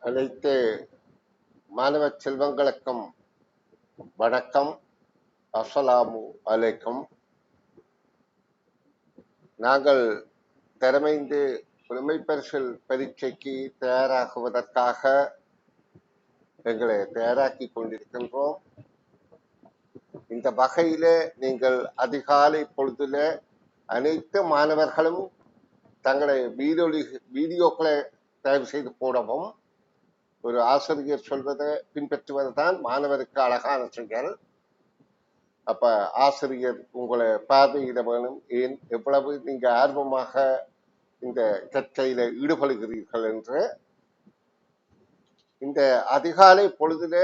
அனைத்து மாணவ செல்வங்களுக்கும் வணக்கம். அஸ்ஸலாமு அலைக்கும். நாங்கள் திறமைந்து புலமை பரிசில் பரீட்சைக்கு தயாராகுவதற்காக எங்களை தயாராக்கி கொண்டிருக்கின்றோம். இந்த வகையில நீங்கள் அதிகாலை பொழுதுல அனைத்து மாணவர்களும் தங்களை வீடியோக்களை தயவு செய்து போடவும். ஒரு ஆசிரியர் சொல்வதை பின்பற்றுவதுதான் மாணவருக்கு அழகான செயல். அப்ப ஆசிரியர் உங்களை பார்வையிட வேணும். ஏன் எவ்வளவு நீங்க ஆர்வமாக இந்த கற்கையில ஈடுபடுகிறீர்கள் என்று. இந்த அதிகாலை பொழுதுல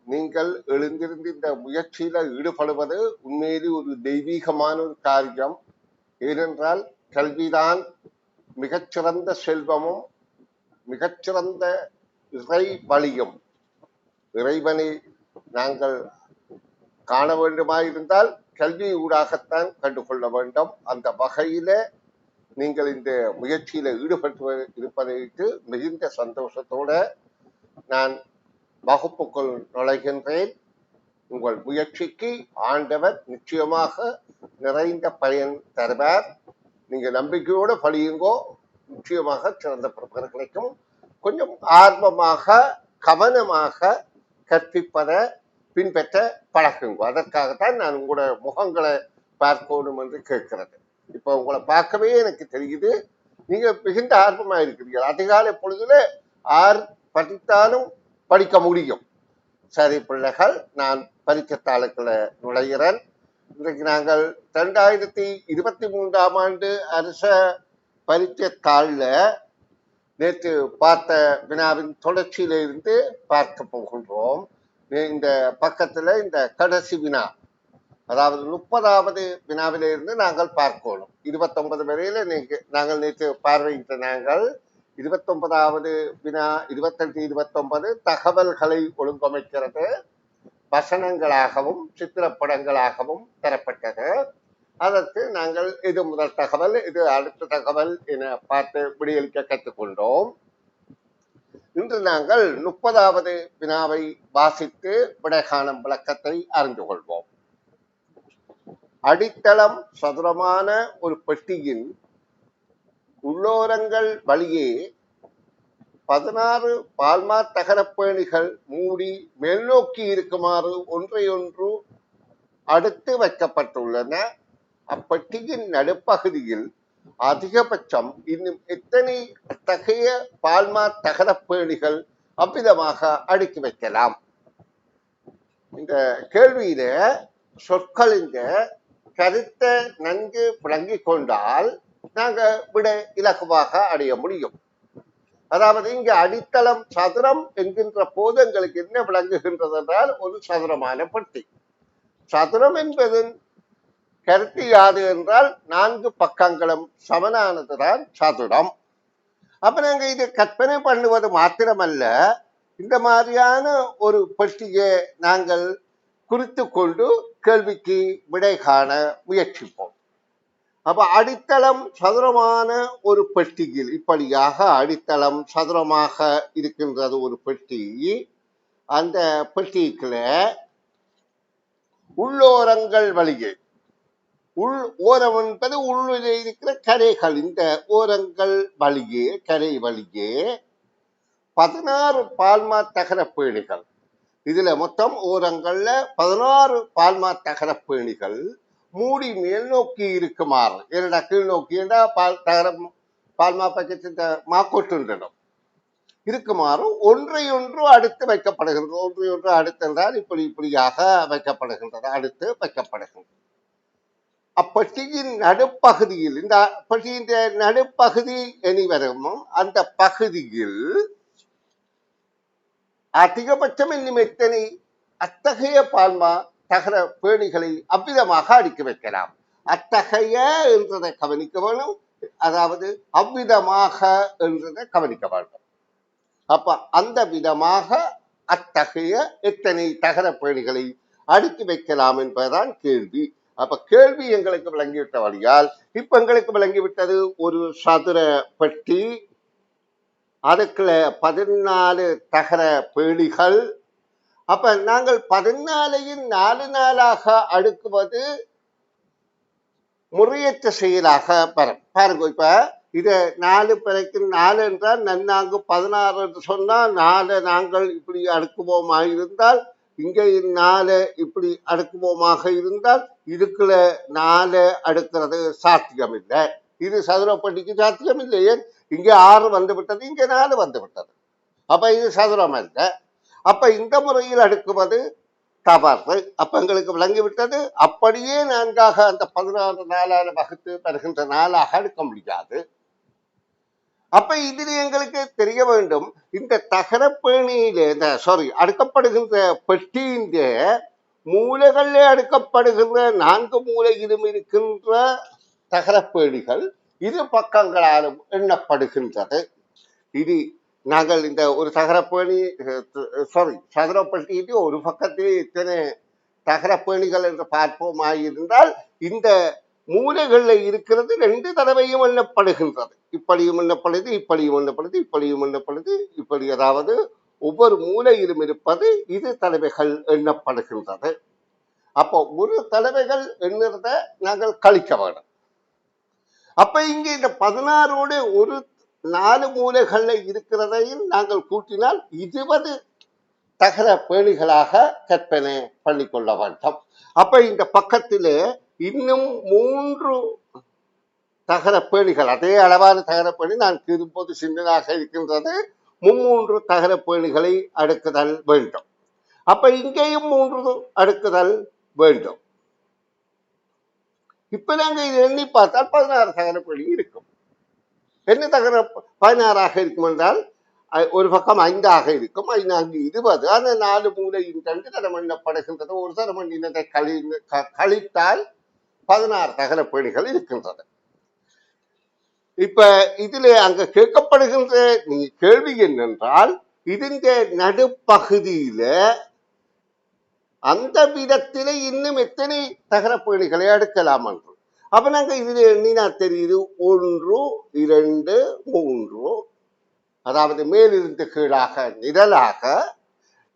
நீங்கள் எழுந்திருந்து இந்த முயற்சியில ஈடுபடுவது உண்மையிலே ஒரு தெய்வீகமான ஒரு காரியம். ஏனென்றால் கல்விதான் மிகச்சிறந்த செல்வமும் மிகச்சிறந்த இறை வழியும். இறைவனை நாங்கள் காண வேண்டுமாயிருந்தால் கல்வி ஊடாகத்தான் கண்டுகொள்ள வேண்டும். அந்த வகையில நீங்கள் இந்த முயற்சியில ஈடுபட்டு இருப்பதைக்கு மிகுந்த சந்தோஷத்தோட நான் வகுப்புக்குள் நுழைகின்றேன். உங்கள் முயற்சிக்கு ஆண்டவர் நிச்சயமாக நிறைந்த பயன் தருவார். நீங்க நம்பிக்கையோட படியுங்கோ, நிச்சயமாக சிறந்த பிறகு கிடைக்கும். கொஞ்சம் ஆர்வமாக கவனமாக கற்பிப்பதை பின்பற்ற பழகுங்க. அதற்காகத்தான் நான் உங்களோட முகங்களை பார்க்கணும் என்று கேட்கிறது. இப்ப உங்களை பார்க்கவே எனக்கு தெரியுது, நீங்க மிகுந்த ஆர்வமா இருக்கிறீர்கள். அதிகாலை பொழுதுல ஆர் படித்தாலும் படிக்க முடியும். சரி பிள்ளைகள், நான் பரீட்சைத்தாளுக்களை நுழைகிறேன். இன்றைக்கு நாங்கள் 2023ஆம் ஆண்டு அரச பரீட்சைத்தாள்ல நேற்று பார்த்த வினாவின் தொடர்ச்சியில இருந்து பார்க்க போகின்றோம். இந்த பக்கத்துல இந்த கடைசி வினா, அதாவது 30வது வினாவில இருந்து நாங்கள் பார்க்கணும். 29 வரையில நாங்கள் நேற்று பார்வையிட்ட நாங்கள் 29வது வினா 28, 29 தகவல்களை ஒழுங்கமைக்கிறது. வசனங்களாகவும் சித்திரப்படங்களாகவும் தரப்பட்டது. அதற்கு நாங்கள் இது முதல் தகவல், இது அடுத்த தகவல் என பார்த்து விடியளிக்க கற்றுக்கொண்டோம். இன்று நாங்கள் 30வது வினாவை வாசித்து விடைகாணும் விளக்கத்தை அறிந்து கொள்வோம். அடித்தளம் சதுரமான ஒரு பெட்டியின் உள்ளோரங்கள் வழியே 16 பால்மார் தகரப்பேணிகள் மூடி மேல்நோக்கி இருக்குமாறு ஒன்றையொன்று அடுத்து வைக்கப்பட்டுள்ளன. அப்பெட்டியின் நடுப்பகுதியில் அதிகபட்சம் இன்னும் எத்தனை அத்தகைய பால்மார் தகரப்பேணிகள் அவ்விதமாக அடுக்கி வைக்கலாம்? இந்த கேள்வியில சொற்களின் கருத்தை நன்கு விளங்கிக் கொண்டால் நாங்க விட இலகுவாக அடைய முடியும். அதாவது இங்க அடித்தளம் சதுரம் என்கின்ற போது எங்களுக்கு என்ன விளங்குகின்றது என்றால் ஒரு சதுரமான பெட்டி. சதுரம் என்பதன் கருத்து யாது என்றால் 4 பக்கங்களும் சமனானதுதான் சதுரம். அப்ப நாங்க இதை கற்பனை பண்ணுவது மாத்திரமல்ல, இந்த மாதிரியான ஒரு பெட்டியை நாங்கள் குறித்து கொண்டு கேள்விக்கு விடை காண முயற்சிப்போம். அப்ப அடித்தளம் சதுரமான ஒரு பெட்டியில் இப்படியாக அடித்தளம் சதுரமாக இருக்கின்றது ஒரு பெட்டி. அந்த பெட்டிக்குள்ள உள்ளோரங்கள் வழியே, உள் ஓரம் என்பது உள்ளே இருக்கிற கரைகள், இந்த ஓரங்கள் வழியே கரை வழியே 16 பால்மார் தகரப்பேணிகள். இதுல மொத்தம் ஓரங்கள்ல 16 பால்மார் தகரப்பேணிகள் மூடி மேல் நோக்கி இருக்குமாறு, என்னடா கீழ் நோக்கி பால்மா பக்கத்து மாக்கொட்டுன்றனும் இருக்குமாறு ஒன்றையொன்று அடுத்து வைக்கப்படுகின்றது. ஒன்றையொன்று அடுத்து என்றால் இப்படியாக வைக்கப்படுகின்றது, அடுத்து வைக்கப்படுகின்றது. அப்பெட்டியின் நடுப்பகுதியில், இந்த பெட்டியின் நடுப்பகுதி இனிவரும் அந்த பகுதியில் அதிகபட்சம் இன்னும் எத்தனை அத்தகைய பால்மா தகர பேணிகளை அவ்விதமாக அடுக்கி வைக்கலாம். அத்தகைய என்றதை கவனிக்க வேணும், அதாவது அவ்விதமாக என்றதை கவனிக்க வேண்டும். அப்ப அந்த விதமாக அத்தகைய எத்தனை தகர பேணிகளை அடுக்கி வைக்கலாம் என்பதுதான் கேள்வி. அப்ப கேள்வி எங்களுக்கு விளங்கிவிட்ட வழியால் இப்ப எங்களுக்கு விளங்கிவிட்டது ஒரு சதுர பெட்டி அதுக்குள்ள 14 தகர பேணிகள். அப்ப நாங்கள் 14ஐயும் 4 நாளாக அடுக்குவது முறையற்ற செயலாக வரும். பாருங்க, இப்ப இதை 4 பிறகு 4 என்றால் நன்னாங்கு 16 என்று சொன்னால் 4 நாங்கள் இப்படி அடுக்குவோமாக இருந்தால், இங்கே 4 இப்படி அடுக்குவோமாக இருந்தால், இதுக்குள்ள 4 அடுக்கிறது சாத்தியம் இல்லை. இது சதுரப்பட்டிக்கு சாத்தியம் இல்லை. ஏன், இங்கே 6 வந்து விட்டது, இங்கே 4 வந்து விட்டது. அப்ப இது சதுரம் அல்ல. அப்ப இந்த முறையில் அடுக்குவது தவறு. அப்ப எங்களுக்கு விளங்கிவிட்டது. அப்படியே நான்காக அந்த 16 நாளான வகுத்து வருகின்ற நாளாக அடுக்க முடியாது. அப்ப இதில் எங்களுக்கு தெரிய வேண்டும், இந்த தகரப்பேணியிலே அடுக்கப்படுகின்ற பெட்டியின் மூலைகளிலே அடுக்கப்படுகின்ற 4 மூலையிலும் இருக்கின்ற தகரப்பேணிகள் இரு பக்கங்களாலும் எண்ணப்படுகின்றது. இது நாங்கள் இந்த ஒரு தகரப்பேணி சதுரப்பட்டிக்கு ஒரு பக்கத்திலே இத்தனை தகரப்பேணிகள் என்று பார்ப்போமாயிருந்தால், இந்த மூலைகளில் இருக்கிறது 2 தடவையும் எண்ணப்படுகின்றது. இப்படியும் எண்ணப்படுது, இப்படியும் எண்ணப்படுது, இப்படியும் எண்ணப்படுது, இப்படி, அதாவது ஒவ்வொரு மூலையிலும் இருப்பது இது தடவைகள் எண்ணப்படுகின்றது. அப்போ ஒரு தடவைகள் எண்ணுறத நாங்கள் கழிக்க வேண்டும். அப்ப இங்கே இந்த 16ஓடு ஒரு 4 மூலைகள்ல இருக்கிறதையும் நாங்கள் கூட்டினால் 20 தகர பேணிகளாக கற்பனை பண்ணிக்கொள்ள வேண்டும். அப்ப இந்த பக்கத்திலே இன்னும் 3 தகர பேணிகள், அதே அளவான தகர பேணி நான் கீறும்போது சின்னதாக இருக்கின்றது, 3 தகர பேணிகளை அடுக்குதல் வேண்டும். அப்ப இங்கேயும் 3 அடுக்குதல் வேண்டும். இப்ப நாங்க இது எண்ணி பார்த்தால் 16 தகர பேணி இருக்கும். என்ன தகர 16ஆக இருக்கும் என்றால், ஒரு பக்கம் 5ஆக இருக்கும், 5 20. அந்த 4 மூலையும் 2 தரம் எண்ணப்படுகின்றது. ஒரு தரம் எண்ணினதை கழித்தால் 16 தகர பேணிகள் இருக்கின்றது. இப்ப இதுல அங்க கேட்கப்படுகின்ற கேள்வி என்னென்றால், இதுங்க நடுப்பகுதியில அந்த விதத்தில இன்னும் எத்தனை தகர பேணிகளை அடுக்கலாம் என்று. அப்ப நாங்க இதுல எண்ணினா தெரியுது 1 2 3, அதாவது மேலிருந்து கீழாக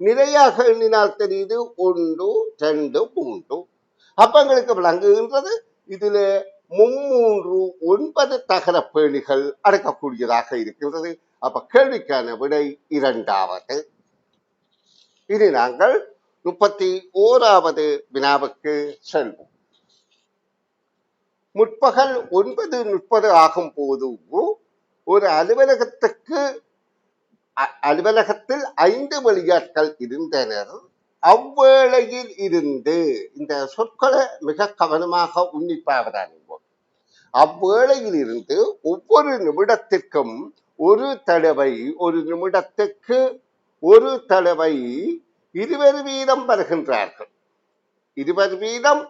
நிலையாக எண்ணினால் தெரியுது 1 2 3. அப்ப எங்களுக்கு விளங்குகின்றது இதுல 9 தகர பேணிகள் அடக்கக்கூடியதாக இருக்கின்றது. அப்ப கேள்விக்கான விடை 2வது. இனி நாங்கள் 31வது வினாவுக்கு செல்வோம். முற்பகல் 9:30 ஆகும் போது ஒரு அலுவலகத்தில் 5 வெளியாட்கள் இருந்தனர். அவ்வேளையில் இருந்து, இந்த சொற்களை மிக கவனமாக உன்னிப்பாவதானிப்போம். அவ்வேளையில் இருந்து ஒவ்வொரு நிமிடத்திற்கும் ஒரு நிமிடத்துக்கு ஒரு தடவை 20 வீதம் வருகின்றார்கள். 20 வீதம்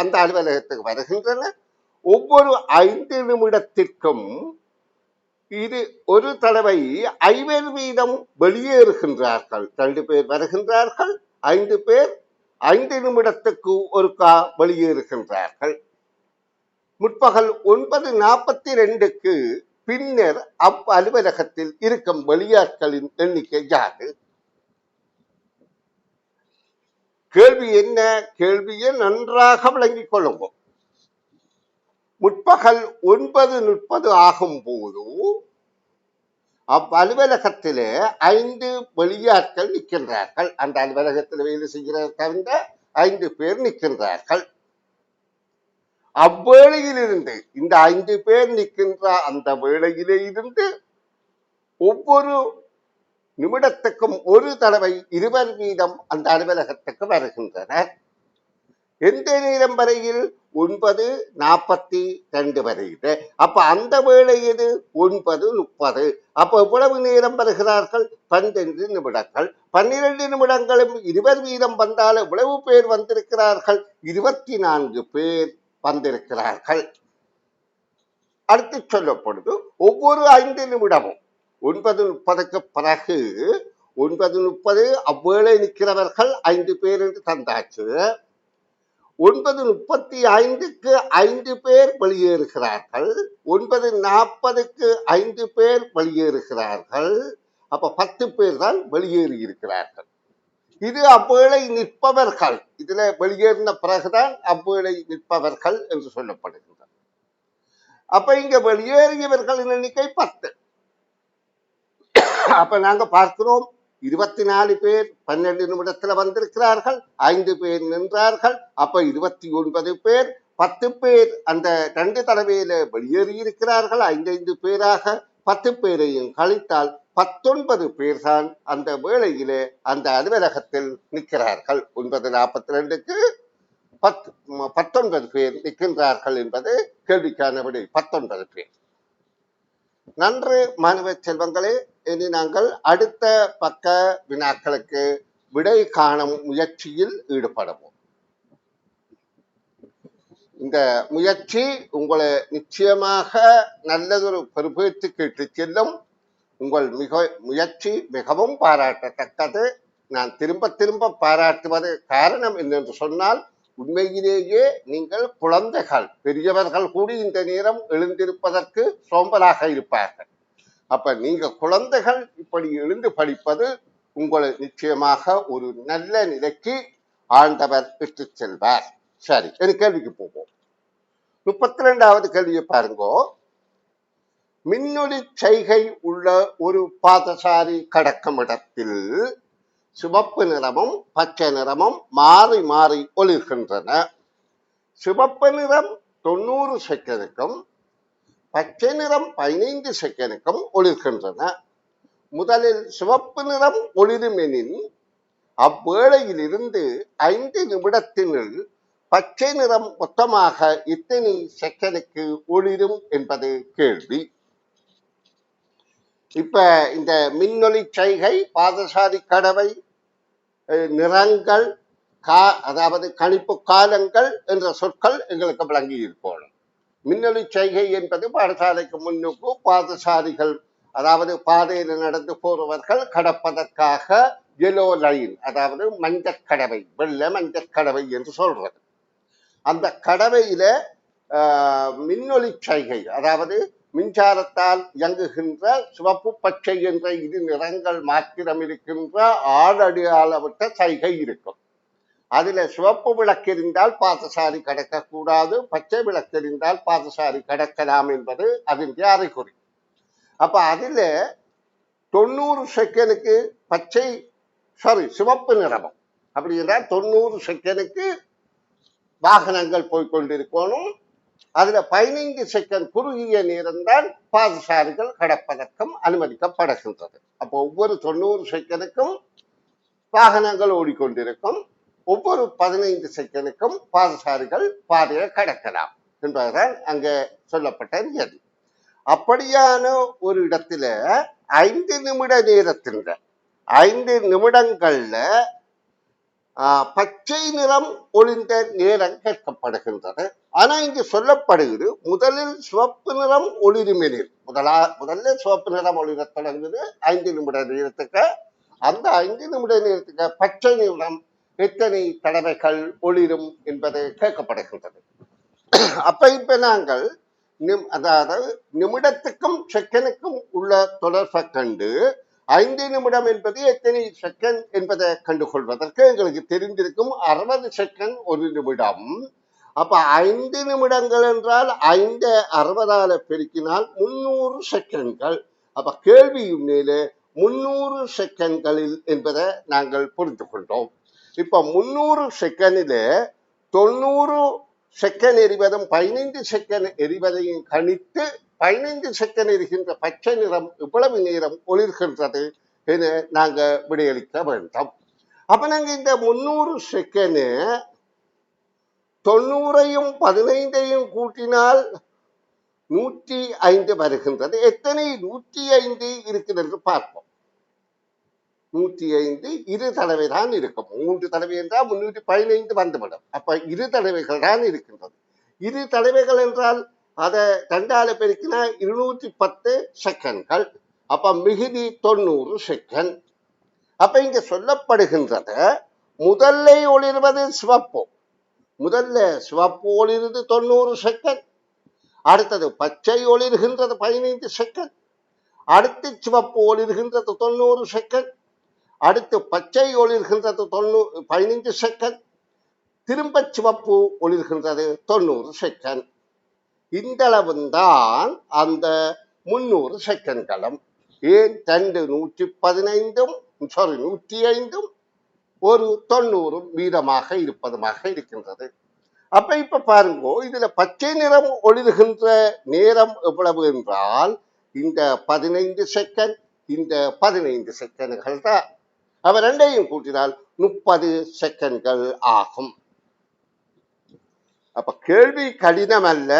அந்த அலுவலகத்துக்கு வருகின்றனர். ஒவ்வொரு 5 நிமிடத்திற்கும் ஒரு தடவை 50 வீதம் வெளியேறுகின்றார்கள். 2 பேர் வருகின்றார்கள், 5 பேர் 5 நிமிடத்துக்கு ஒருக்கா வெளியேறுகின்றார்கள். முற்பகல் 9:42க்கு பின்னர் அலுவலகத்தில் இருக்கும் வெளியாட்களின் எண்ணிக்கை யாது? கேள்வி என்ன? கேள்வியை நன்றாக விளங்கிக் கொள்ளுவோம். முற்பகல் 9:30 ஆகும் போது அலுவலகத்திலே 5 வெளியாட்கள் நிற்கின்றார்கள். அந்த அலுவலகத்தில் வேலை செய்கிற தவிர 5 பேர் நிற்கின்றார்கள். அவ்வேளையிலிருந்து, இந்த 5 பேர் நிற்கின்ற அந்த வேளையிலே இருந்து ஒவ்வொரு நிமிடத்துக்கும் ஒரு தடவை 20 வீதம் அந்த அலுவலகத்துக்கு வருகின்றனர். எந்த நேரம் வரையில்? 9:42 வரையில். அப்ப அந்த வேளையில் 9:30. அப்ப எவ்வளவு நேரம் வருகிறார்கள்? 12 நிமிடங்கள். 12 நிமிடங்களும் 20 வீதம் வந்தால் எவ்வளவு பேர் வந்திருக்கிறார்கள்? 24 பேர் வந்திருக்கிறார்கள். அடுத்து சொல்லப்படுது, ஒவ்வொரு 5 நிமிடமும் 9:30க்கு பிறகு 9:30 அவ்வேளை நிற்கிறவர்கள் 5 பேர் என்று தந்தாச்சு. 9:35க்கு 5 பேர் வெளியேறுகிறார்கள். 9:40க்கு 5 பேர் வெளியேறுகிறார்கள். அப்ப 10 பேர் தான் வெளியேறி இருக்கிறார்கள். இது அவ்வேளை நிற்பவர்கள். இதுல வெளியேறின பிறகுதான் அவ்வேளை நிற்பவர்கள் என்று சொல்லப்படுகின்றனர். அப்ப இங்க வெளியேறியவர்களின் எண்ணிக்கை 10. அப்ப நாங்க பார்க்கிறோம் 24 பேர் 12 நிமிடத்துல வந்திருக்கிறார்கள், 5 பேர் நின்றார்கள். அப்ப 29 பேர், 10 பேர் அந்த 2 தடவையில வெளியேறி இருக்கிறார்கள். 5 பேராக 10 பேரையும் கழித்தால் 19 பேர் தான் அந்த வேளையிலே அந்த அலுவலகத்தில் நிற்கிறார்கள். 9:42க்கு 19 பேர் நிற்கின்றார்கள் என்பது கேள்விக்கான விடை. 19 பேர். நன்று மாணவ செல்வங்களே, இனி நாங்கள் அடுத்த பக்க வினாக்களுக்கு விடை காணும் முயற்சியில் ஈடுபடுவோம். இந்த முயற்சி உங்களை நிச்சயமாக நல்லதொரு பெறுபேற்றுக்கு இட்டுச் செல்லும். உங்கள் முயற்சி மிகவும் பாராட்டத்தக்கது. நான் திரும்ப திரும்ப பாராட்டுவது காரணம் என்னென்று சொன்னால், உண்மையிலேயே நீங்கள் குழந்தைகள், பெரியவர்கள் கூடி இந்த நேரம் எழுந்திருப்பதற்கு சோம்பலாக இருப்பார்கள். அப்ப நீங்க குழந்தைகள் இப்படி எழுந்து படிப்பது உங்களை நிச்சயமாக ஒரு நல்ல நிலைக்கு ஆண்டவர் இட்டு செல்வார். சரி, ஒரு கேள்விக்கு போவோம். 32வது கேள்வியை பாருங்கோ. மின்னொலி செய்கை உள்ள ஒரு பாதசாரி கடக்கும் இடத்தில் சிவப்பு நிறமும் பச்சை நிறமும் மாறி மாறி ஒளிர்கின்றன. சிவப்பு நிறம் 90 செகண்டுக்கும் பச்சை நிறம் 15 செகண்டுக்கும் ஒளிர்கின்றன. முதலில் சிவப்பு நிறம் ஒளிருமெனின் அவ்வேளையிலிருந்து 5 நிமிடத்தினுள் பச்சை நிறம் மொத்தமாக எத்தனை செகண்டுக்கு ஒளிரும் என்பது கேள்வி. இப்ப இந்த மின்னொலி செய்கை, பாதசாரி கடவை, நிறங்கள், அதாவது கணிப்பு காலங்கள் என்ற சொற்கள் எங்களுக்கு விளங்கி இருக்கணும். மின்னொலி செய்கை என்பது பாடசாலைக்கு முன்னுக்கு பாதசாரிகள், அதாவது பாதையில் நடந்து போறவர்கள் கடப்பதற்காக எல்லோ லைன், அதாவது மஞ்சக்கடவை, வெள்ளை மஞ்சக்கடவை என்று சொல்றது. அந்த கடவையில மின்னொலி செய்கை, அதாவது மின்சாரத்தால் இயங்குகின்ற சிவப்பு பச்சை என்ற இரு நிறங்கள் மாத்திரம் இருக்கின்ற ஆளடியாளவிட்ட செய்கை இருக்கும். அதுல சிவப்பு விளக்கெறிந்தால் பாதசாரி கடக்கக்கூடாது, பச்சை விளக்கெறிந்தால் பாதசாரி கடக்கலாம் என்பது அதனுடைய அறிகுறி. அப்ப அதுல 90 செகண்டுக்கு சிவப்பு நிறமும், அப்படி என்றால் 90 செகண்டுக்கு வாகனங்கள் போய்கொண்டிருக்கணும். அதுல 15 செகண்ட் குறுகிய நேரம் தான் பாதசாரிகள் கடப்பதற்கும் அனுமதிக்கப்படுகின்றது. அப்போ ஒவ்வொரு 90 செகண்டுக்கும் வாகனங்கள் ஓடிக்கொண்டிருக்கும். ஒவ்வொரு 15 செகண்டுக்கும் பாதசாரிகள் பாதையை கடக்கலாம் என்பதுதான் அங்க சொல்லப்பட்ட நியதி. அப்படியான ஒரு இடத்துல 5 நிமிட நேரத்தில் 5 நிமிடங்கள்ல பச்சை நிறம் ஒளிந்த நேரம் கேட்கப்படுகின்றது. ஆனா இங்கு சொல்லப்படுகிறது முதலில் சிவப்பு நிறம் ஒளிருமெனில், முதல்ல சிவப்பு நிறம் ஒளிர தொடங்குது 5 நிமிட நேரத்துக்கு. அந்த 5 நிமிட நேரத்துக்கு பச்சை நிறம் எத்தனை தடவைகள் ஒளிரும் என்பது கேட்கப்படுகின்றது. அப்ப இப்ப நாங்கள் அதாவது நிமிடத்துக்கும் செகண்டுக்கும் உள்ள தொடர்பை கண்டு 5 நிமிடம் என்பது எத்தனை செகண்ட் என்பதை கண்டுகொள்வதற்கு எங்களுக்கு தெரிந்திருக்கும் 60 செகண்ட் ஒரு நிமிடம். அப்ப 5 நிமிடங்கள் என்றால் 5 60ஆல பெருக்கினால் 300 செகண்ட்கள். அப்ப கேள்வி மேலே 300 செகண்ட்களில் என்பதை நாங்கள் புரிந்து கொண்டோம். இப்ப 300 செகண்டில 90 செகண்ட் எரிவதும் 15 செகண்ட் எரிவதையும் கணித்து 15 செகண்ட் எரிகின்ற பச்சை நிறம் இவ்வளவு நேரம் ஒளிர்கின்றது என நாங்க விடையளிக்க வேண்டும். அப்ப நாங்க இந்த 300 செகண்ட் 90ஐயும் 15ஐயும் கூட்டினால் 105 வருகின்றது. எத்தனை 105 இருக்குது என்று பார்ப்போம். 105 இரு தடவை தான் இருக்கும். 3 தடவை என்றால் 315 வந்துவிடும். அப்ப இரு தடவைகள் தான் இருக்கின்றது. இரு தடவைகள் என்றால் அதை 2ஆல பெருக்கினா 210 செகண்ட்கள். அப்ப மிகுதி 90 செகண்ட். அப்ப இங்க சொல்லப்படுகின்றது முதல்ல ஒளிர்வது சிவப்பு, முதல்ல சிவப்பு ஒளிர்ந்து 90 செகண்ட், அடுத்தது பச்சை ஒளிர்கின்றது 15 செகண்ட், அடுத்து சிவப்பு ஒளிர்கின்றது 90 செகண்ட், அடுத்து பச்சை ஒளிர்கின்றது 15 செகண்ட், திரும்ப சிவப்பு ஒளிர்கின்றது 90 செகண்ட். இந்த அளவுதான் அந்த 300 செகண்ட்களும். ஏன் 2 115 105 ஒரு 90 வீதமாக இருப்பதுமாக இருக்கின்றது. அப்ப இப்ப பாருங்க, இதுல பச்சை நிறம் ஒளிர்கின்ற நேரம் எவ்வளவு என்றால் இந்த 15 செகண்ட், இந்த 15 செகண்ட்கள் தான். அவ ரெண்டையும் கூட்டினால் 30 செகண்ட்கள் ஆகும். அப்ப கேள்வி கடினம் அல்ல.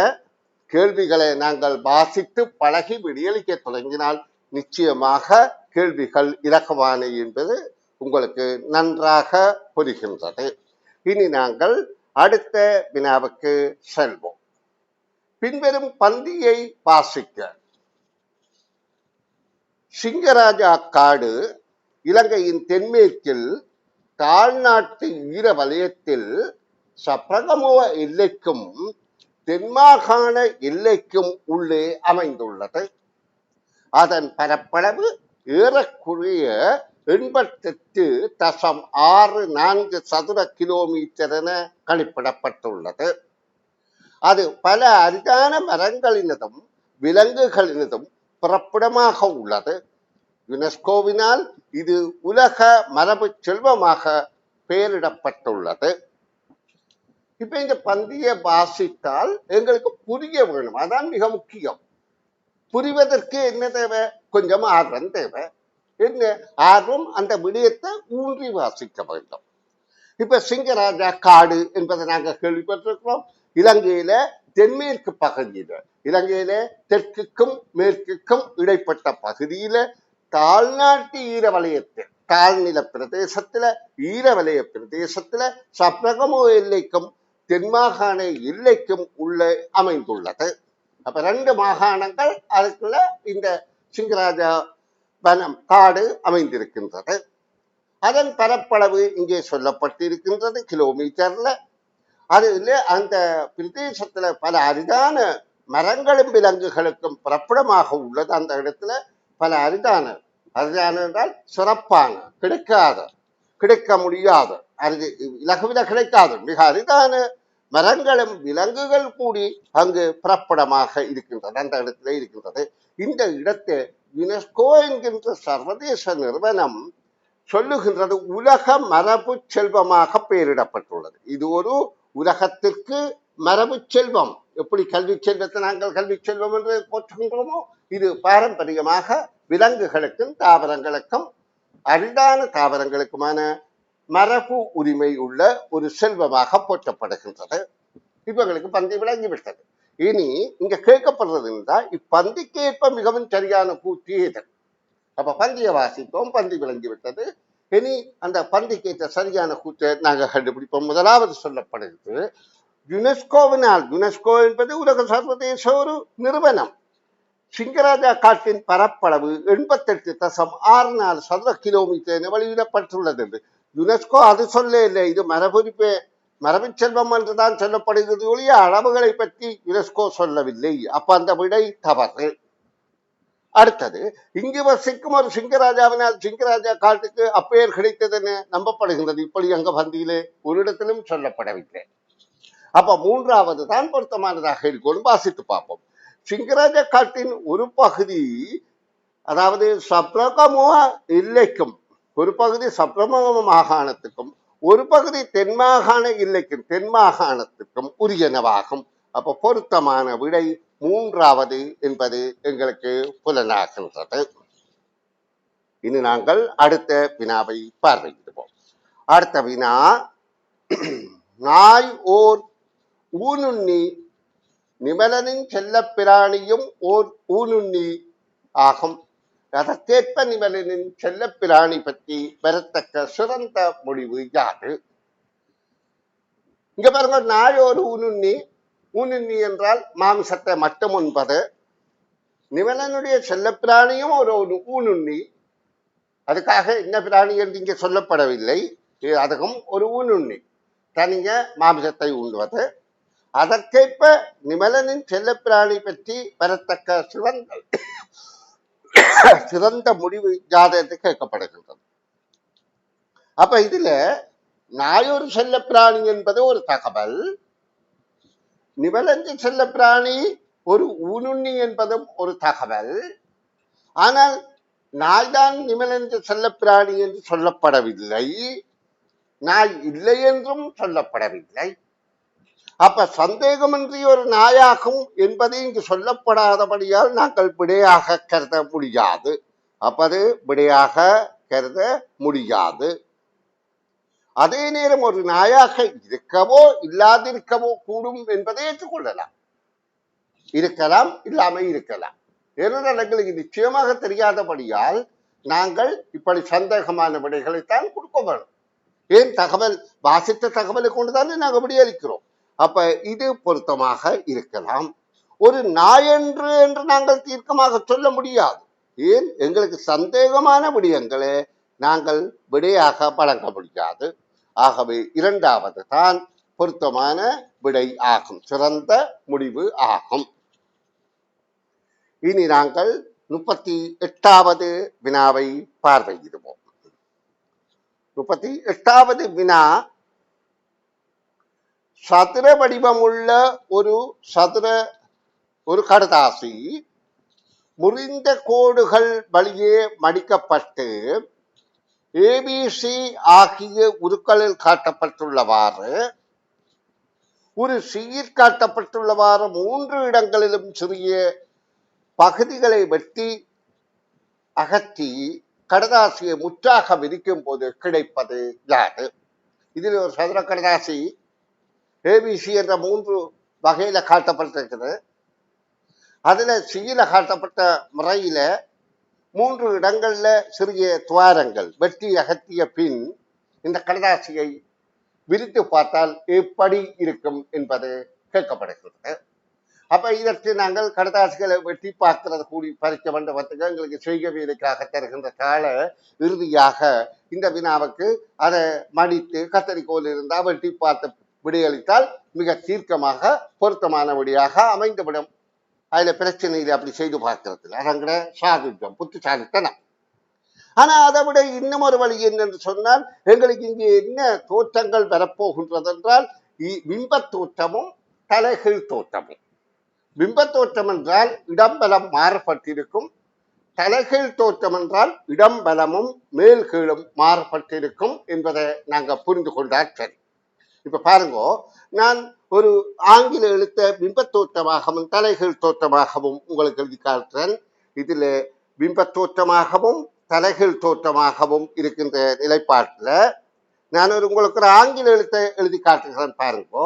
கேள்விகளை நாங்கள் வாசித்து பழகி விடியளிக்க தொடங்கினால் நிச்சயமாக கேள்விகள் இலகுவான என்பது உங்களுக்கு நன்றாக புரிகின்றது. இனி நாங்கள் அடுத்த வினாவுக்கு செல்வோம். பின்வரும் பந்தியை வாசிக்க. சிங்கராஜா காடு இலங்கையின் தென்மேற்கில் தாழ்நாட்டு ஈர வலயத்தில் சப்ரகமுவ எல்லைக்கும் தென்மாகாண எல்லைக்கும் உள்ளே அமைந்துள்ளது. அதன் பரப்பளவு ஏறக்குறைய 88.64 சதுர கிலோமீட்டர் என கணிப்பிடப்பட்டுள்ளது. அது பல அரிதான மரங்களினதும் விலங்குகளினதும் பிறப்பிடமாக உள்ளது. யுனெஸ்கோவினால் இது உலக மரபு செல்வமாக பெயரிடப்பட்டுள்ளது. இப்ப இந்த பந்தியை வாசித்தால் எங்களுக்கு புரிய வேணும், அதான் மிக முக்கியம். புரிவதற்கு என்ன தேவை? கொஞ்சம் ஆர்வம் தேவை. என்ன ஆர்வம்? அந்த விடயத்தை ஊன்றி வாசிக்க வேண்டும். இப்ப சிங்கராஜா காடு என்பதை நாங்கள் கேள்விப்பட்டிருக்கிறோம். இலங்கையில தென்மேற்கு பகுதியில, இலங்கையில தெற்குக்கும் மேற்குக்கும் இடைப்பட்ட பகுதியில தாழ்நாட்டு ஈரவலயத்தில், தாழ்நில பிரதேசத்துல, ஈரவலய பிரதேசத்துல சப்ரகமோ எல்லைக்கும் தென்மாகாண எல்லைக்கும் உள்ள அமைந்துள்ளது. அப்ப 2 மாகாணங்கள் அதுக்குள்ள இந்த சிங்கராஜா வனம் காடு அமைந்திருக்கின்றது. அதன் பரப்பளவு இங்கே சொல்லப்பட்டிருக்கின்றது கிலோமீட்டர்ல. அதுல அந்த பிரதேசத்துல பல அரிதான மரங்களும் விலங்குகளுக்கும் பிறப்பிடமாக உள்ளது. அந்த இடத்துல பல அரிதான என்றால் சிறப்பான, கிடைக்க முடியாத, இலகுவில கிடைக்காது, மிக அரிதான மரங்களும் விலங்குகள் கூடி அங்கு பிறப்பிடமாக இருக்கின்றது, அந்த இடத்துல இருக்கின்றது. இந்த இடத்தை யுனெஸ்கோ என்கின்ற சர்வதேச நிறுவனம் சொல்லுகின்றது உலக மரபு செல்வமாக பெயரிடப்பட்டுள்ளது. இது ஒரு உலகத்திற்கு மரபு செல்வம். எப்படி கல்வி செல்வத்தை நாங்கள் கல்வி செல்வம் என்று போற்றுகின்றோமோ, இது பாரம்பரியமாக விலங்குகளுக்கும் தாவரங்களுக்கும் அரிதான தாவரங்களுக்குமான மரபு உரிமை உள்ள ஒரு செல்வமாக போற்றப்படுகின்றது. இவங்களுக்கு பந்தி விளங்கிவிட்டது. இனி இங்க கேட்கப்படுறது என்றால் இப்பந்திக்கு ஏற்ப மிகவும் சரியான கூற்று எது? அப்ப பந்தியை வாசித்தோம், பந்தி விளங்கிவிட்டது. இனி அந்த பந்திக்கு ஏற்ற சரியான கூற்றை நாங்கள் கண்டுபிடிப்போம். முதலாவது சொல்லப்படுகிறது யுனெஸ்கோவினால், யுனெஸ்கோ என்பது உலக சர்வதேச ஒரு நிறுவனம், சிங்கராஜா காட்டின் பரப்பளவு 88.64 சதுர கிலோமீட்டர் என வெளியிடப்பட்டுள்ளது என்று. யுனெஸ்கோ அது சொல்ல இல்லை, இது மரபு செல்வம் என்றுதான் சொல்லப்படுகிறது ஒழிய அளவுகளை பற்றி யுனெஸ்கோ சொல்லவில்லை. அப்ப அந்த விடை தவறு. அடுத்தது, இங்கு வசிக்கும் ஒரு சிங்கராஜாவினால் சிங்கராஜா காட்டுக்கு அப்பெயர் கிடைத்தது என நம்பப்படுகின்றது. இப்படி அங்க பந்தியிலே ஒரு இடத்திலும் சொல்லப்படவில்லை. அப்ப மூன்றாவது தான் பொருத்தமானதாக இருக்கும். வாசித்து பார்ப்போம். சிங்கராஜா காட்டின் ஒரு பகுதி, அதாவது சப்ரகமோ எல்லைக்கும், ஒரு பகுதி சப்ரகமோ மாகாணத்துக்கும், ஒரு பகுதி தென்மாகாண எல்லைக்கும், தென்மாகாணத்துக்கும் உரியனவாகும். அப்ப பொருத்தமான விடை மூன்றாவது என்பது எங்களுக்கு புலனாகின்றது. இனி நாங்கள் அடுத்த வினாவை பார்வையிடுவோம். அடுத்த வினா, நாய் ஓர் ஊனுண்ணி, நிமலனின் செல்ல பிராணியும் ஓர் ஊனுண்ணி ஆகும். அதற்கேற்ப நிமலனின் செல்ல பிராணி பற்றி பெறத்தக்க சிறந்த முடிவு யாது? இங்க பாருங்க, நாய் ஒரு ஊனுண்ணி. ஊனுண்ணி என்றால் மாமிசத்தை மட்டும் உண்பது. நிமலனுடைய செல்ல பிராணியும் ஒரு ஊனுண்ணி. அதுக்காக என்ன பிராணி என்று இங்கே சொல்லப்படவில்லை, அதுவும் ஒரு ஊனுண்ணி. தனிய மாமிசத்தை உண்ணுவது. அதற்கேற்ப நிமலனின் செல்லப்பிராணி பற்றி வரத்தக்க சிறந்த முடிவு ஜாதகத்தை கேட்கப்படுகின்றது. அப்ப இதுல நாயொரு செல்லப்பிராணி என்பது ஒரு தகவல், நிமலஞ்சு செல்லப்பிராணி ஒரு ஊனுண்ணி என்பதும் ஒரு தகவல். ஆனால் நாய்தான் நிமலஞ்சு செல்லப்பிராணி என்று சொல்லப்படவில்லை, நாய் இல்லை என்றும் சொல்லப்படவில்லை. அப்ப சந்தேகமின்றி ஒரு நாயாகும் என்பது இங்கு சொல்லப்படாதபடியால் நாங்கள் விடையாக கருத முடியாது. அப்பது விடையாக கருத முடியாது. அதே நேரம் ஒரு நாயாக இருக்கவோ இல்லாதிருக்கவோ கூடும் என்பதை ஏற்றுக்கொள்ளலாம். இருக்கலாம், இல்லாமல் இருக்கலாம். ஏனென்றால் எங்களுக்கு நிச்சயமாக தெரியாதபடியால் நாங்கள் இப்படி சந்தேகமான விடைகளைத்தான் கொடுக்க வேண்டும். ஏன் தகவல் வாசித்த தகவலை கொண்டுதானே நாங்கள் விடையளிக்கிறோம். அப்ப இது பொருத்தமாக இருக்கலாம். ஒரு நாயன்று என்று நாங்கள் தீர்க்கமாக சொல்ல முடியாது. ஏன் எங்களுக்கு சந்தேகமான விடயங்களை நாங்கள் விடையாக வழங்க முடியாது. ஆகவே இரண்டாவது தான் பொருத்தமான விடை ஆகும், சிறந்த முடிவு ஆகும். இனி நாங்கள் 38வது வினாவை பார்வையிடுவோம். 38வது வினா, சதுர வடிவமுள்ள ஒரு கடதாசி முறிந்த கோடுகள் வழியே மடிக்கப்பட்டு ABC ஆகிய உருக்களில் காட்டப்பட்டுள்ளவாறு ஒரு சீர் காட்டப்பட்டுள்ளவாறு 3 இடங்களிலும் சிறிய பகுதிகளை வெட்டி அகற்றி கடதாசியை முற்றாக விரிக்கும் போது கிடைப்பது யாது? இதில் ஒரு சதுர கடதாசி ABC என்ற 3 வகையில காட்டப்பட்டிருக்கிறது. அதுல சீல காட்டப்பட்ட முறையில 3 இடங்கள்ல சிறிய துவாரங்கள் வெட்டி அகற்றிய பின் இந்த கடதாசியை விரித்து பார்த்தால் எப்படி இருக்கும் என்பது கேட்கப்படுகிறது. அப்ப இதற்கு நாங்கள் கடதாசிகளை வெட்டி பார்க்கிறது கூடி பறிக்க வேண்டுவதற்கு எங்களுக்கு செய்கவியலுக்காக தருகின்ற கால இறுதியாக இந்த வினாவுக்கு அதை மடித்து கத்தரிக்கோல் இருந்தால் வெட்டி பார்த்து விடையளித்தால் மிக தீர்க்கமாக பொருத்தமான விடையாக அமைந்துவிடும். அதுல பிரச்சனையில் அப்படி செய்து பார்க்கிறது அதங்கிற சாதுரியம், புத்திசாலித்தனம். ஆனா அதை விட இன்னும் ஒரு வழி என்னென்று சொன்னால், எங்களுக்கு இங்கே என்ன தோற்றங்கள் வரப்போகின்றது என்றால் பிம்ப தோற்றமும் தலைகீழ் தோற்றமும். பிம்ப தோற்றம் என்றால் இடம்பலம் மாறுபட்டிருக்கும், தலைகீழ் தோற்றம் என்றால் இடம்பலமும் மேல் கீழும் மாறுபட்டிருக்கும் என்பதை நாங்கள் புரிந்து கொண்டால் சரி. இப்ப பாருங்க, நான் ஒரு ஆங்கில எழுத்த பிம்ப தோற்றமாகவும் தலைகீழ் தோற்றமாகவும் உங்களுக்கு எழுதி காட்டுறேன். இதுல பிம்ப தோற்றமாகவும் தலைகீழ் தோற்றமாகவும் இருக்கின்ற நிலைப்பாட்டில் நான் உங்களுக்கு ஒரு ஆங்கில எழுத்தை எழுதி காட்டுகிறேன். பாருங்க,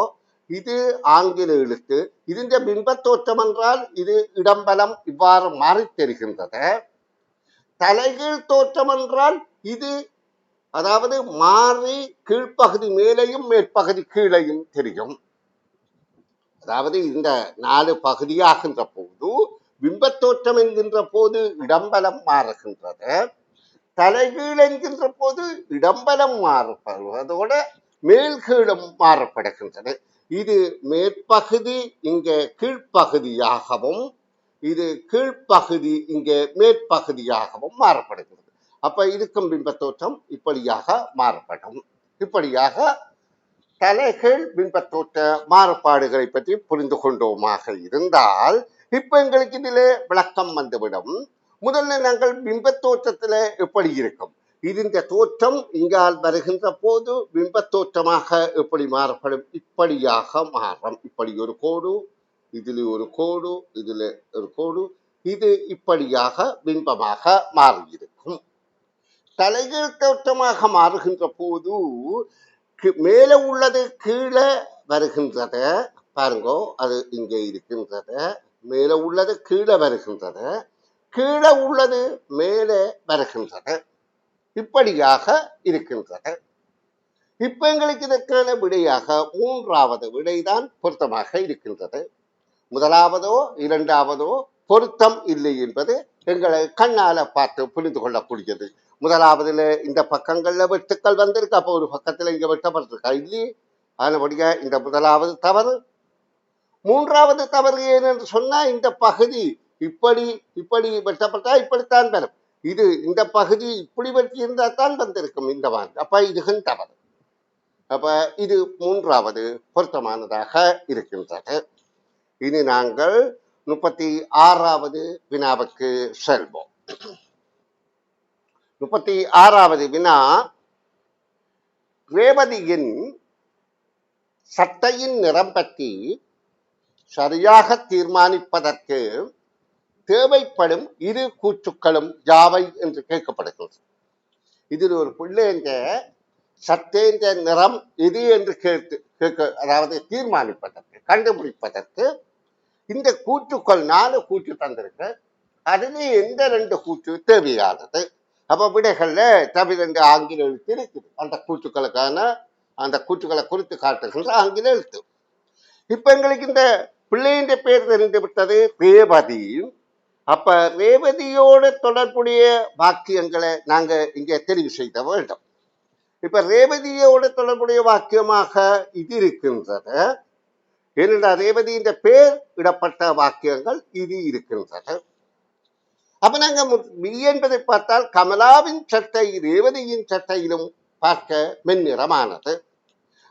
இது ஆங்கில எழுத்து. இதுன்ற பிம்ப தோற்றம் என்றால் இது இடம்பலம் இவ்வாறு மாறி தெரிகின்றது. தலைகீழ் தோற்றம் என்றால் இது அதாவது மாறி கீழ்ப்பகுதி மேலையும் மேற்பகுதி கீழையும் தெரியும். அதாவது இந்த 4 பகுதியாகின்ற போது பிம்பத்தோற்றம் என்கின்ற போது இடம்பலம் மாறுகின்றது, தலைகீழ் என்கின்ற போது இடம்பலம் மாறுபடுவதோட மேல் கீழும் மாறுபடுகின்றது. இது மேற்பகுதி இங்கே கீழ்ப்பகுதியாகவும், இது கீழ்ப்பகுதி இங்கே மேற்பகுதியாகவும் மாறுபடுகிறது. அப்ப இருக்கும் பிம்பத்தோற்றம் இப்படியாக மாறுபடும். இப்படியாக தலைகீழ் பிம்பத்தோற்ற மாறுபாடுகளை பற்றி புரிந்து கொண்டோமாக இருந்தால் இப்ப எங்களுக்கு இதிலே விளக்கம் வந்துவிடும். முதல்ல நாங்கள் பிம்பத்தோற்றத்துல எப்படி இருக்கும், இந்த தோற்றம் இங்கால் வருகின்ற போது பிம்பத்தோற்றமாக எப்படி மாறுபடும், இப்படியாக மாறும். இப்படி ஒரு கோடு, இதுல ஒரு கோடு, இதுல ஒரு கோடு, இது இப்படியாக பிம்பமாக மாறியிருக்கும். தலைகீழ் தோற்றமாக மாறுகின்ற போது மேலே உள்ளது கீழே வருகின்றது. பாருங்கோ, அது இங்கே இருக்கின்றது. மேலே உள்ளது கீழே வருகின்றது, கீழே உள்ளது மேலே வருகின்றது. இப்படியாக இருக்கின்றது. இப்ப எங்களுக்கு இதற்கான விடையாக 3வது விடைதான் பொருத்தமாக இருக்கின்றது. முதலாவதோ இரண்டாவதோ பொருத்தம் இல்லை என்பது எங்களை கண்ணால பார்த்து புரிந்து கொள்ளக்கூடியது. முதலாவதுல இந்த பக்கங்கள்ல வெட்டுக்கள் வந்திருக்கு, அப்போ ஒரு பக்கத்துல இங்க வெட்டப்பட்டிருக்கா இல்லையே. அதன்படியா இந்த முதலாவது தவறு. மூன்றாவது தவறு ஏனென்று சொன்னா, இந்த பகுதி இப்படி இப்படி வெட்டப்பட்டா இப்படித்தான் வரும். இது இந்த பகுதி இப்படி வெட்டி இருந்தா தான் வந்திருக்கும் இந்த மாதிரி. அப்ப இதுகும் தவறு. அப்ப இது மூன்றாவது பொருத்தமானதாக இருக்கின்றது. இனி நாங்கள் 36வது வினாவுக்கு செல்வோம். 36வது வினா, ரேவதியின் சட்டையின் நிறம் பற்றி சரியாக தீர்மானிப்பதற்கு தேவைப்படும் இரு கூற்றுக்களும் யாவை என்று கேட்கப்படுகிறது. இதில் ஒரு பிள்ளைங்க சட்டேன்ற நிறம் எது என்று அதாவது தீர்மானிப்பதற்கு, கண்டுபிடிப்பதற்கு இந்த கூற்றுக்கள் 4 கூற்று தந்திருக்கு. அதிலே எந்த 2 கூற்று தேவையானது? அப்ப விடைகள்ல தமிழ் 2 ஆங்கில எழுத்து இருக்குது. அந்த கூற்றுக்களை குறித்து காட்டுகின்ற ஆங்கில எழுத்து. இப்ப எங்களுக்கு இந்த பிள்ளையின் பெயர் தெரிந்து விட்டது, ரேவதி. அப்ப ரேவதியோட தொடர்புடைய வாக்கியங்களை நாங்க இங்கே தெரிவு செய்த வேண்டும். இப்ப ரேவதியோட தொடர்புடைய வாக்கியமாக இது இருக்கின்றது. ஏனென்றால் ரேவதியின் பெயர் இடப்பட்ட வாக்கியங்கள் இது இருக்கின்றது. அப்ப நாங்க என்பதை பார்த்தால் கமலாவின் சட்டை ரேவதியின் சட்டையிலும் பார்க்க மென்னிறமானது.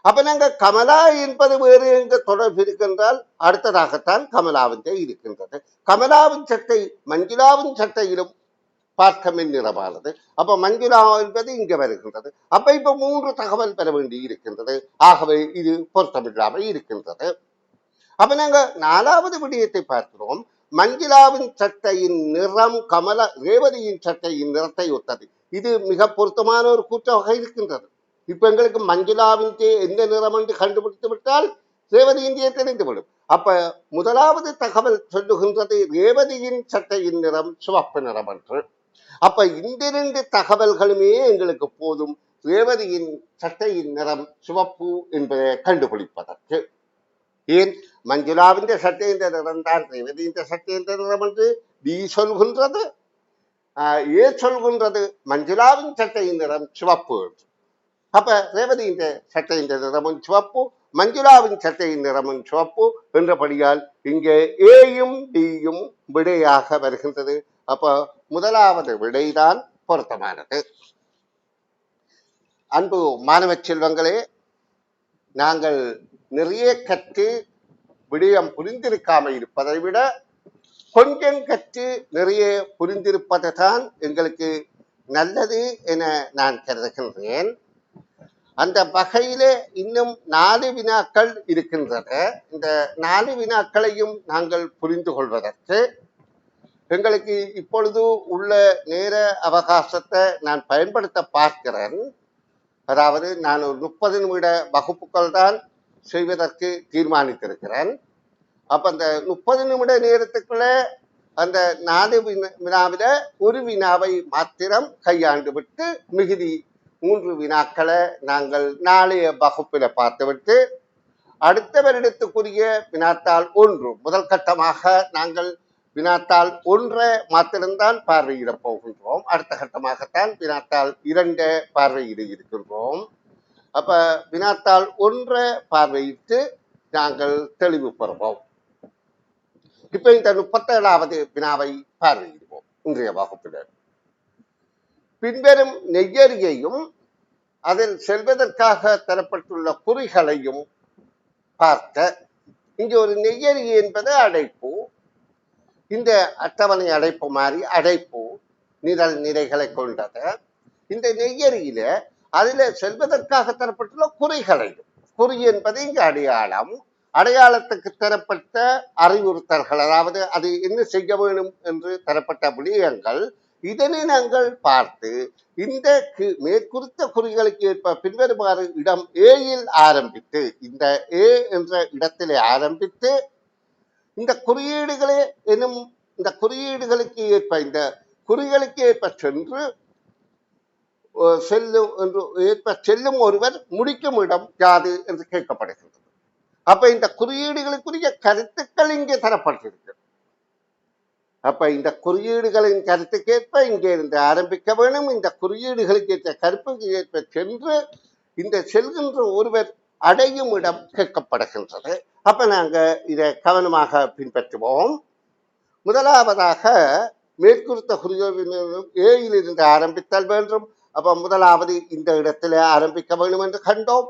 அப்ப நாங்க கமலா என்பது வேறு எங்க தொடர்பு இருக்கின்றால் அடுத்ததாகத்தான் கமலாவின் இருக்கின்றது. கமலாவின் சட்டை மஞ்சுளாவின் சட்டையிலும் பார்க்க மென்னிறமானது. அப்ப மஞ்சுளா என்பது இங்க வருகின்றது. அப்ப இப்ப 3 தகவல் பெற வேண்டி இருக்கின்றது. ஆகவே இது பொருத்தமில்லாமல் இருக்கின்றது. அப்ப நாங்க 4வது விடயத்தை பார்க்கிறோம். மஞ்சுளாவின் சட்டையின் நிறம் ரேவதியின் சட்டையின் நிறத்தை ஒத்தது. இது மிக பொருத்தமான ஒரு கூற்றாக இருக்கின்றது. இப்ப எங்களுக்கு மஞ்சுளாவின் எந்த நிறம் என்று கண்டுபிடித்து விட்டால் ரேவதியின் தெரிந்துவிடும். அப்ப முதலாவது தகவல் சொல்லுகின்றது ரேவதியின் சட்டையின் நிறம் சிவப்பு நிறம் என்று. அப்ப இந்த 2 தகவல்களுமே எங்களுக்கு போதும் ரேவதியின் சட்டையின் நிறம் சிவப்பு என்பதை கண்டுபிடிப்பதற்கு. ஏன் மஞ்சுளாவின் சட்டையின் நிறம் தான் ரேவதியின் சட்டையின் நிறம் என்று டி சொல்கின்றது. ஏ சொல்கின்றது மஞ்சுளாவின் சட்டையின் நிறம் சிவப்பு என்று. அப்ப ரேவதியின் சட்டையின் நிறமும் சிவப்பு, மஞ்சுளாவின் சட்டையின் நிறமும் சிவப்பு என்றபடியால் இங்கே ஏயும் டியும் விடையாக வருகின்றது. அப்ப முதலாவது விடைதான் பொருத்தமானது. அன்பு மாணவ செல்வங்களே, நாங்கள் நிறைய கற்று விடயம் புரிந்திருக்காம இருப்பதை விட கொஞ்சம் கற்று நிறைய புரிந்திருப்பது தான் எங்களுக்கு நல்லது என நான் கருதுகின்றேன். அந்த வகையிலே இன்னும் 4 வினாக்கள் இருக்கின்றன. இந்த 4 வினாக்களையும் நாங்கள் புரிந்து கொள்வதற்கு எங்களுக்கு இப்பொழுது உள்ள நேர அவகாசத்தை நான் பயன்படுத்த பார்க்கிறேன். அதாவது நான் ஒரு 30 நிமிட வகுப்புகள் தான் செய்வதற்கு தீர்மானித்திருக்கிறேன். அப்ப அந்த 30 நிமிட நேரத்துக்குள்ள அந்த 4 வினாவில ஒரு வினாவை மாத்திரம் கையாண்டு விட்டு மிகுதி 3 வினாக்களை நாங்கள் நாளைய வகுப்பில பார்த்துவிட்டு அடுத்த வருடத்துக்குரிய வினாத்தாள் 1 முதல் கட்டமாக நாங்கள் வினாத்தாள் 1 மாத்திரம்தான் பார்வையிட போகின்றோம். அடுத்த கட்டமாகத்தான் வினாத்தாள் 2 பார்வையிட இருக்கின்றோம். அப்ப வினாத்தாள் 1 பார்வையிட்டு நாங்கள் தெளிவு பெறுவோம். இப்ப இந்த 37வது வினாவை பார்வையிடுவோம் இன்றைய வகுப்பில். பின்வரும் நெய்யறியையும் அதில் செல்வதற்காக தரப்பட்டுள்ள குறிகளையும் பார்க்க. இங்கே ஒரு நெய்யறி என்பது அடைப்பு. இந்த அட்டவணை அடைப்பு மாதிரி அடைப்பு நிரல் நிலைகளை கொண்டது. இந்த நெய்யறியில அதில் செல்வதற்காக தரப்பட்டுள்ள குறிகளையும், குறி என்பது இங்கு அடையாளம், அடையாளத்துக்கு தரப்பட்ட அறிவுறுத்தல்கள், அதாவது அது என்ன செய்ய வேண்டும் என்று தரப்பட்ட விடயங்கள், இதனை நாங்கள் பார்த்து இந்த மேற்குறித்த குறிகளுக்கு ஏற்ப பின்வருமாறு இடம் ஏயில் ஆரம்பித்து, இந்த ஏ என்ற இடத்திலே ஆரம்பித்து இந்த குறியீடுகளே எனும் இந்த குறியீடுகளுக்கு ஏற்ப இந்த குறிகளுக்கு ஏற்ப சென்று செல்லும் ஒருவர் முடிக்கும் இடம் யாது என்று கேட்கப்படுகின்றது. அப்ப இந்த குறியீடுகளுக்குரிய கருத்துக்கள் இங்கே தரப்பட்டிருக்கு. அப்ப இந்த குறியீடுகளின் கருத்துக்கேற்ப இங்கே இருந்து ஆரம்பிக்க வேணும். இந்த குறியீடுகளுக்கு ஏற்ற கருப்புக்கு ஏற்ப சென்று இந்த செல்கின்ற ஒருவர் அடையும் இடம் கேட்கப்படுகின்றது. அப்ப நாங்க இதை கவனமாக பின்பற்றுவோம். முதலாவதாக மேற்குறித்த குறியீடு ஏயிலிருந்து ஆரம்பித்தல் வேண்டும். அப்ப முதலாவது இந்த இடத்துல ஆரம்பிக்க வேண்டும் என்று கண்டோம்.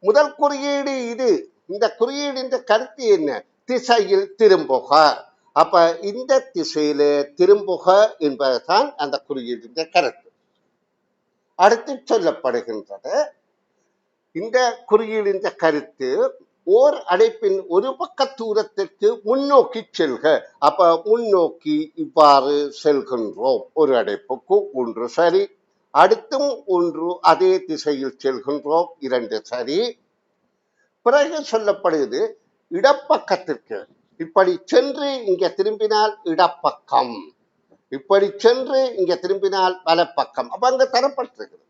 முதல் குறியீடு இது. இந்த குறியீடின் கருத்து என்ன? திசையில் திரும்புக. அப்ப இந்த திசையில திரும்புக என்பதுதான் அந்த குறியீடின் கருத்து. அடுத்து சொல்லப்படுகின்றது இந்த குறியீடின் கருத்து ஓர் அடைப்பின் ஒரு பக்க தூரத்திற்கு முன்னோக்கி செல்க. அப்ப முன்னோக்கி இவ்வாறு செல்கின்றோம். ஒரு அடைப்புக்கு ஒன்று சரி, அடுத்தும் ஒன்று அதே திசையில் செல்கின்றோம், இரண்டு சரி. பிறகு சொல்லப்படுகிறது இடப்பக்கத்திற்கு இப்படி சென்று இங்க திரும்பினால் இடப்பக்கம், இப்படி சென்று இங்க திரும்பினால் வலப்பக்கம். அப்ப அங்க தரப்பட்டிருக்கிறது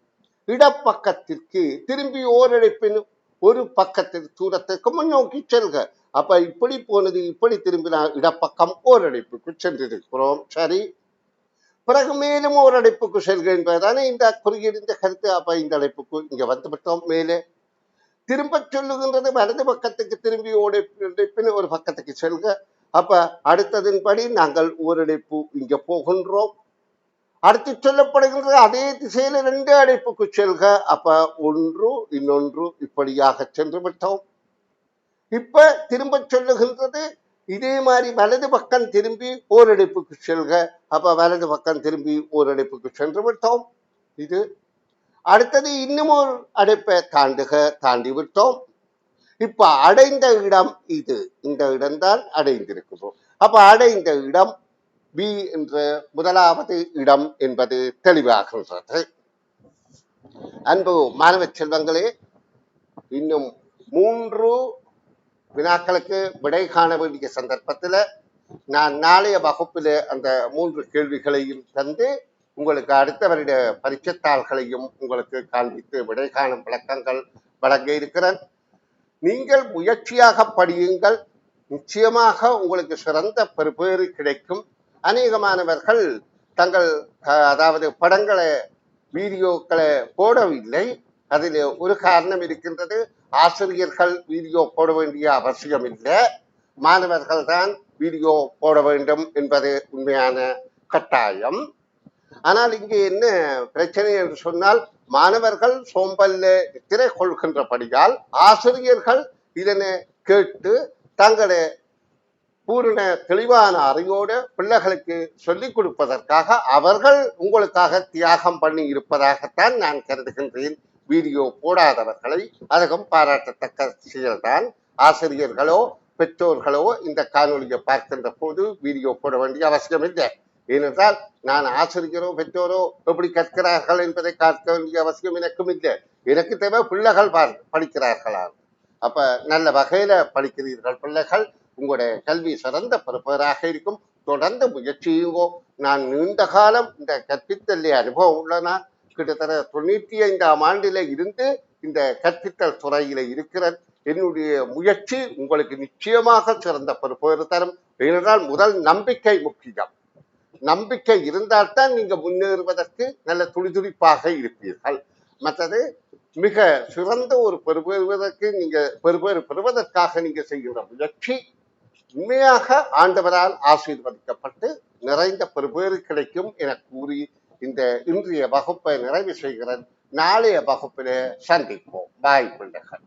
இடப்பக்கத்திற்கு திரும்பி ஓரடைப்பின் ஒரு பக்கத்திற்கு தூரத்திற்கு முன்னோக்கி செல்க. அப்ப இப்படி போனது இப்படி திரும்பினால் இடப்பக்கம் ஓரடைப்புக்கு சென்றிருக்கிறோம், சரி. பிறகு மேலும் ஒரு அடைப்புக்கு செல்க என்பதுதானே இந்த குறியீடு கருத்து. அப்ப இந்த அடைப்புக்கு இங்க வந்துவிட்டோம். மேலே திரும்ப சொல்லுகின்றது வலது பக்கத்துக்கு திரும்பி ஓரடைப்பின் ஒரு பக்கத்துக்கு செல்க. அப்ப அடுத்ததின்படி நாங்கள் ஓரடைப்பு இங்க போகின்றோம். அடுத்து சொல்லப்படுகின்றது அதே திசையில ரெண்டு அடைப்புக்கு செல்க. அப்ப ஒன்று இன்னொன்று இப்படியாக சென்று விட்டோம். இப்ப திரும்ப சொல்லுகின்றது இதே மாதிரி வலது பக்கம் திரும்பி ஓரடைப்புக்கு செல்க. அப்ப வலது பக்கம் திரும்பி ஓரடைப்புக்கு சென்று விட்டோம். இது அடுத்தது இன்னும் ஒரு அடைப்பை தாண்டுக, தாண்டி விட்டோம். இப்ப அடைந்த இடம் இது, இந்த இடம்தான் அடைந்திருக்கிறோம். அப்ப அடைந்த இடம் பி என்ற முதலாவது இடம் என்பது தெளிவாகின்றது. அன்பு மாணவ செல்வங்களே, இன்னும் 3 வினாக்களுக்கு விடை காண வேண்டிய சந்தர்ப்பத்தில் நான் நாளைய வகுப்பில் அந்த 3 கேள்விகளையும் தந்து உங்களுக்கு அடுத்த வருட பரீட்சைத்தாள்களையும் உங்களுக்கு காண்பித்து விடை காணும் விளக்கங்கள் வழங்க இருக்கிறேன். நீங்கள் முயற்சியாக படியுங்கள். நிச்சயமாக உங்களுக்கு சிறந்த பெறுபேறு கிடைக்கும். அநேக மாணவர்கள் தங்கள் அதாவது படங்களை வீடியோக்களை போடவில்லை. அதில் ஒரு காரணம் இருக்கின்றது. ஆசிரியர்கள் வீடியோ போட வேண்டிய அவசியம் இல்லை, மாணவர்கள் தான் வீடியோ போட வேண்டும் என்பது உண்மையான கட்டாயம். ஆனால் இங்கே என்ன பிரச்சனை என்று சொன்னால், மாணவர்கள் சோம்பல்ல திரை கொள்கின்றபடியால் ஆசிரியர்கள் இதனை கேட்டு தங்களை பூரண தெளிவான அறிவோடு பிள்ளைகளுக்கு சொல்லிக் கொடுப்பதற்காக அவர்கள் உங்களுக்காக தியாகம் பண்ணி இருப்பதாகத்தான் நான் கருதுகின்றேன். வீடியோ போடாதவர்களை அதுவும் பாராட்டத்தக்க செயல்தான். ஆசிரியர்களோ பெற்றோர்களோ இந்த காணொலியை பார்க்கின்ற போது வீடியோ போட வேண்டிய அவசியம் இல்லை. ஏனென்றால் நான் ஆசிரியரோ பெற்றோரோ எப்படி கற்கிறார்கள் என்பதை பார்க்க வேண்டிய அவசியம் எனக்கும் இல்லை. எனக்கு தேவை பிள்ளைகள் படிக்கிறார்களா. அப்ப நல்ல வகையில படிக்கிறீர்கள் பிள்ளைகள், உங்களுடைய கல்வி சிறந்த பெறுபேறாக இருக்கும். தொடர்ந்து முயற்சியுங்கோ. நான் நீண்ட காலம் இந்த கற்பித்தல் அனுபவம் உள்ளனா. கிட்டத்தட்ட 95ஆம் ஆண்டில இருந்து இந்த கற்பித்தல் துறையில இருக்கிறேன். என்னுடைய முயற்சி உங்களுக்கு நிச்சயமாக சிறந்த பெறுபேறு தரும். ஏனென்றால் முதல் நம்பிக்கை முக்கியம். நம்பிக்கை இருந்தால்தான் நீங்க முன்னேறுவதற்கு நல்ல துடிதுடிப்பாக இருப்பீர்கள். மற்றது மிக சிறந்த ஒரு பெறுவதற்கு நீங்க பெறுவதற்காக நீங்க செய்கிற முயற்சி உண்மையாக ஆண்டவரால் ஆசீர்வதிக்கப்பட்டு நிறைந்த பெறுபேறு கிடைக்கும் என கூறி இந்த இன்றைய வகுப்பை நிறைவு செய்கிறேன். நாளைய வகுப்பிலே சந்திப்போம். பாய் பிள்ளைகள்.